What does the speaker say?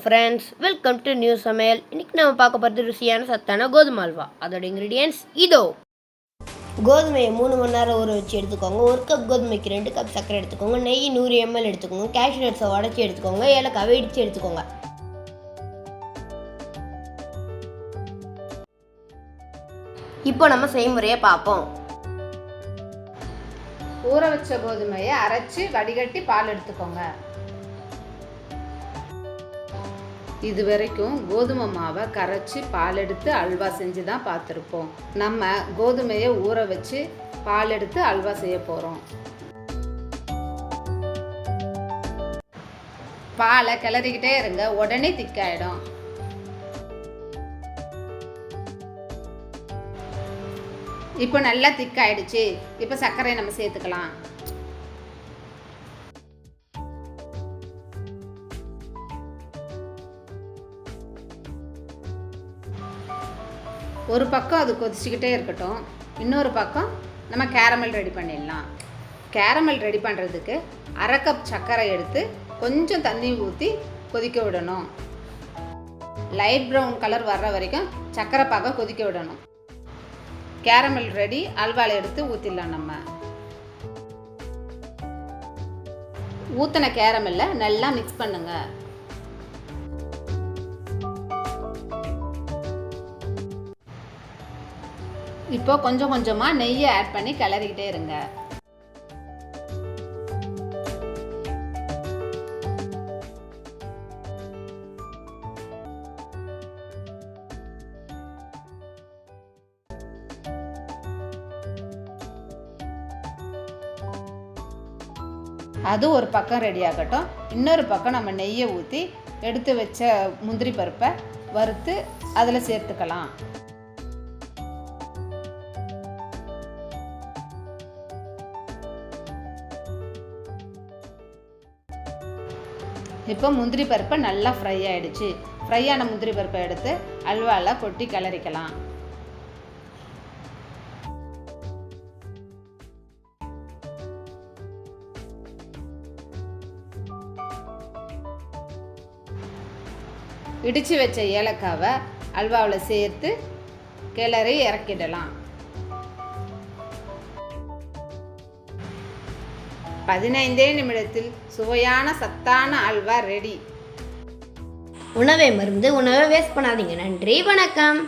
Friends, welcome to new சமையல். இன்றைக்கி நம்ம பார்க்க போகிறது ருசியான சத்தான கோதுமை அல்வா. அதோட இன்க்ரீடியன்ஸ் இதோ. கோதுமையை 3 மணி நேரம் ஊற வச்சு எடுத்துக்கோங்க. 1 கப் கோதுமைக்கு 2 கப் சர்க்கரை எடுத்துக்கோங்க. நெய் 100 ml எடுத்துக்கோங்க. கேஷ்யூ நட்ஸை உடச்சி எடுத்துக்கோங்க. ஏலக்காவை இடித்து எடுத்துக்கோங்க. இப்போ நம்ம செய்முறையை பார்ப்போம். ஊற வச்ச கோதுமையை அரைச்சி வடிகட்டி பால் எடுத்துக்கோங்க. இது வரைக்கும் கோதுமை மாவை கரைச்சி பால் எடுத்து அல்வா செஞ்சு தான் பார்த்துருப்போம். நம்ம கோதுமையை ஊற வச்சு பால் எடுத்து அல்வா செய்ய போகிறோம். பாலை கிளறிக்கிட்டே இருங்க, உடனே திக்காயிடும். இப்போ நல்லா திக்காயிடுச்சு. இப்போ சர்க்கரையை நம்ம சேர்த்துக்கலாம். ஒரு பக்கம் அது கொதிச்சுக்கிட்டே இருக்கட்டும். இன்னொரு பக்கம் நம்ம கேரமல் ரெடி பண்ணிடலாம். கேரமல் ரெடி பண்ணுறதுக்கு 1/2 கப் சர்க்கரை எடுத்து கொஞ்சம் தண்ணி ஊற்றி கொதிக்க விடணும். லைட் ப்ரௌன் கலர் வர்ற வரைக்கும் சர்க்கரை பாக கொதிக்க விடணும். Caramel ready. அல்வாவில் எடுத்து ஊற்றிடலாம். நம்ம ஊற்றின கேரமல்ல நல்லா மிக்ஸ் பண்ணுங்கள். இப்போ கொஞ்சம் கொஞ்சமாக நெய்யை ஆட் பண்ணி கிளறிக்கிட்டே இருங்க. அது ஒரு பக்கம் ரெடி ஆகட்டும். இன்னொரு பக்கம் நம்ம நெய்யை ஊற்றி எடுத்து வச்ச முந்திரி பருப்பை வறுத்து அதில் சேர்த்துக்கலாம். இப்போ முந்திரி பருப்பை நல்லா ஃப்ரை ஆகிடுச்சு. ஃப்ரையான முந்திரி பருப்பை எடுத்து அல்வாவில் கொட்டி கிளறிக்கலாம். இடித்து வச்ச ஏலக்காவை அல்வாவில் சேர்த்து கிளறி இறக்கிடலாம். 15 நிமிடத்தில் சுவையான சத்தான அல்வா ரெடி. உணவை மருந்து, உணவை வேஸ்ட் பண்ணாதீங்க. நன்றி, வணக்கம்.